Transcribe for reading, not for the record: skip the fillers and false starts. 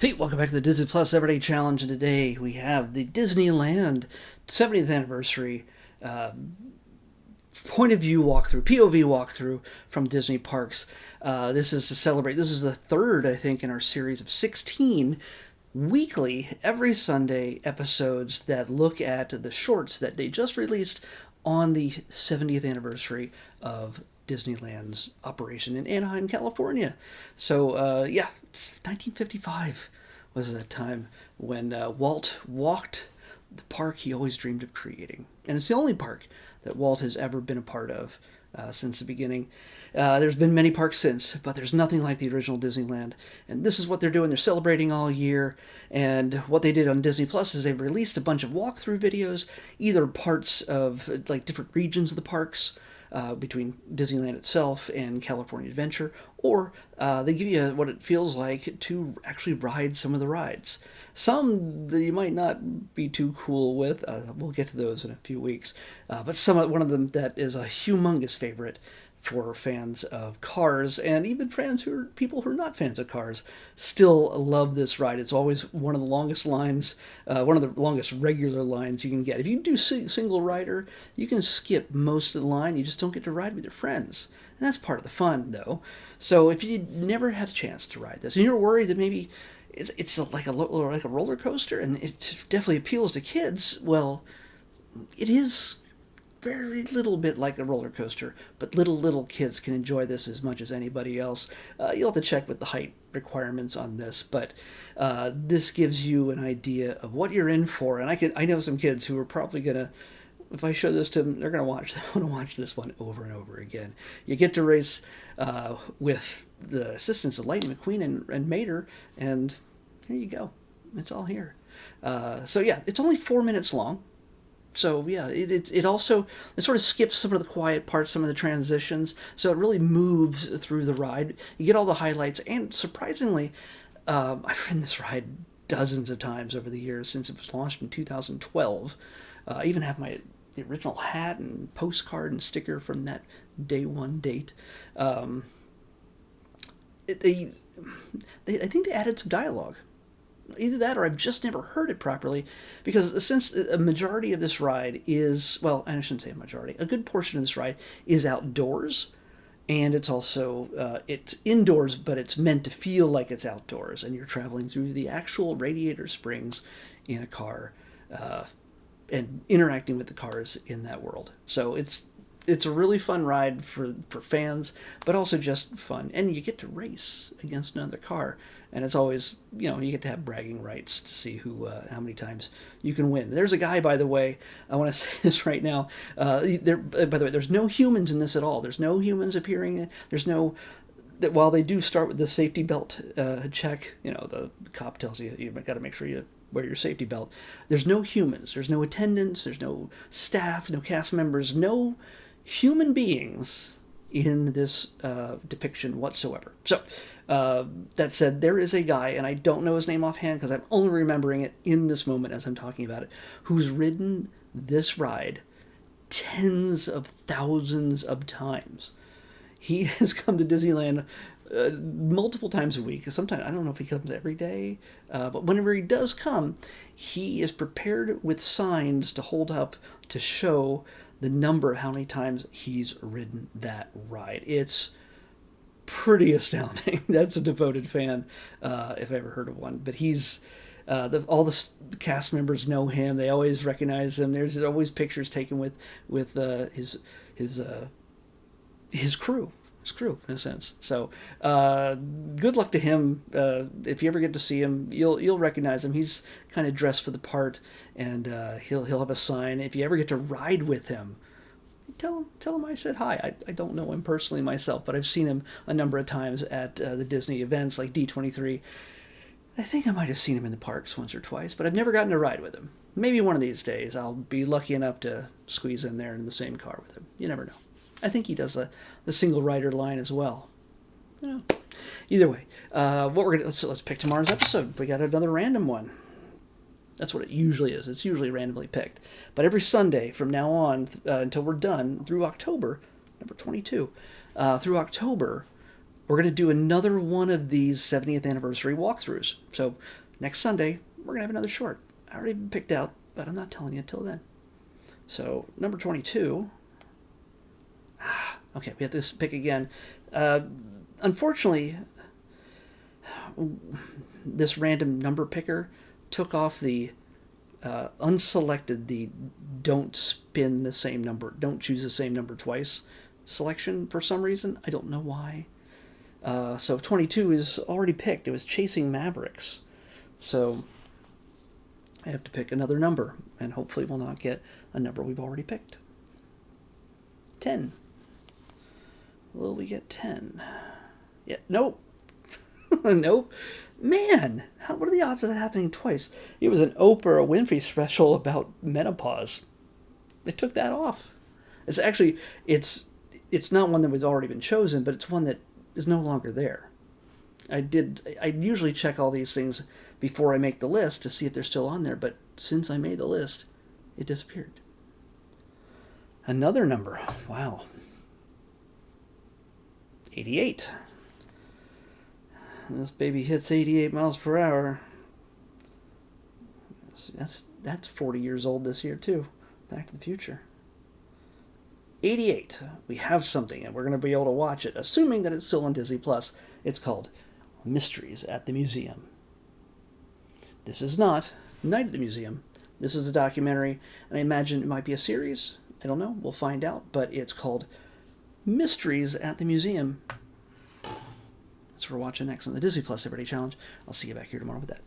Hey, welcome back to the Disney Plus Everyday Challenge. And today we have the Disneyland 70th anniversary point of view walkthrough, POV walkthrough from Disney parks. This is to celebrate. This is the third, I think, in our series of 16 weekly, every Sunday episodes that look at the shorts that they just released on the 70th anniversary of Disneyland's operation in Anaheim, California. So, yeah, 1955 was a time when Walt walked the park he always dreamed of creating. And it's the only park that Walt has ever been a part of since the beginning. There's been many parks since, but there's nothing like the original Disneyland. And this is what they're doing. They're celebrating all year. And what they did on Disney Plus is they've released a bunch of walkthrough videos, either parts of like different regions of the parks, between Disneyland itself and California Adventure, or they give you what it feels like to actually ride some of the rides. Some that you might not be too cool with, we'll get to those in a few weeks, but one of them that is a humongous favorite for fans of cars, and even people who are not fans of cars still love this ride. It's always one of the longest lines, one of the longest regular lines you can get. If you do single rider, you can skip most of the line. You just don't get to ride with your friends. And that's part of the fun, though. So if you never had a chance to ride this, and you're worried that maybe it's like a roller coaster, and it definitely appeals to kids, well, it is very little bit like a roller coaster, but little kids can enjoy this as much as anybody else. You'll have to check with the height requirements on this, but this gives you an idea of what you're in for. And I know some kids who are probably gonna, if I show this to them, they're gonna want to watch this one over and over again. You get to race with the assistance of Lightning McQueen and Mater, and here you go. It's all here. So yeah, it's only 4 minutes long. So yeah, it also sort of skips some of the quiet parts, some of the transitions, so it really moves through the ride. You get all the highlights, and surprisingly, I've ridden this ride dozens of times over the years since it was launched in 2012. I even have the original hat and postcard and sticker from that day one date. I think they added some dialogue. Either that or I've just never heard it properly, because since a majority of this ride is, well, I shouldn't say a majority, a good portion of this ride is outdoors, and it's also, it's indoors, but it's meant to feel like it's outdoors, and you're traveling through the actual Radiator springs in a car, and interacting with the cars in that world. So it's a really fun ride for fans, but also just fun. And you get to race against another car. And it's always, you get to have bragging rights to see how many times you can win. There's a guy, by the way, I want to say this right now. By the way, there's no humans in this at all. There's no humans appearing. There's no, that while they do start with the safety belt check, the cop tells you, you've got to make sure you wear your safety belt. There's no humans. There's no attendants. There's no staff, no cast members, no human beings in this depiction whatsoever. So, that said, there is a guy, and I don't know his name offhand because I'm only remembering it in this moment as I'm talking about it, who's ridden this ride tens of thousands of times. He has come to Disneyland multiple times a week. Sometimes, I don't know if he comes every day, but whenever he does come, he is prepared with signs to hold up to show the number of how many times he's ridden that ride. It's pretty astounding. That's a devoted fan, if I ever heard of one. But he's all the cast members know him. They always recognize him. There's always pictures taken with his crew. His crew, in a sense. So, good luck to him. If you ever get to see him, you'll recognize him. He's kind of dressed for the part, and he'll have a sign. If you ever get to ride with him, tell him I said hi. I don't know him personally myself, but I've seen him a number of times at the Disney events like D23. I think I might have seen him in the parks once or twice, but I've never gotten to ride with him. Maybe one of these days I'll be lucky enough to squeeze in there in the same car with him. You never know. I think he does the single rider line as well. Either way, let's pick tomorrow's episode. We got another random one. That's what it usually is. It's usually randomly picked. But every Sunday from now on until we're done through October, number 22, through October, we're going to do another one of these 70th anniversary walkthroughs. So next Sunday, we're going to have another short. I already picked out, but I'm not telling you until then. So number 22. Okay, we have to pick again. Unfortunately, this random number picker took off the unselected, the don't spin the same number, don't choose the same number twice selection for some reason. I don't know why. So 22 is already picked. It was Chasing Mavericks. So I have to pick another number, and hopefully we'll not get a number we've already picked. 10. Will we get 10? Yeah, nope. Nope. Man, what are the odds of that happening twice? It was an Oprah Winfrey special about menopause. They took that off. It's actually, it's not one that was already been chosen, but it's one that is no longer there. I usually check all these things before I make the list to see if they're still on there, but since I made the list, it disappeared. Another number. Wow. 88. And this baby hits 88 miles per hour. That's 40 years old this year, too. Back to the Future. 88. We have something, and we're going to be able to watch it, assuming that it's still on Disney+. It's called Mysteries at the Museum. This is not Night at the Museum. This is a documentary, and I imagine it might be a series. I don't know. We'll find out. But it's called Mysteries at the Museum. That's what we're watching next on the Disney Plus Everyday Challenge. I'll see you back here tomorrow with that.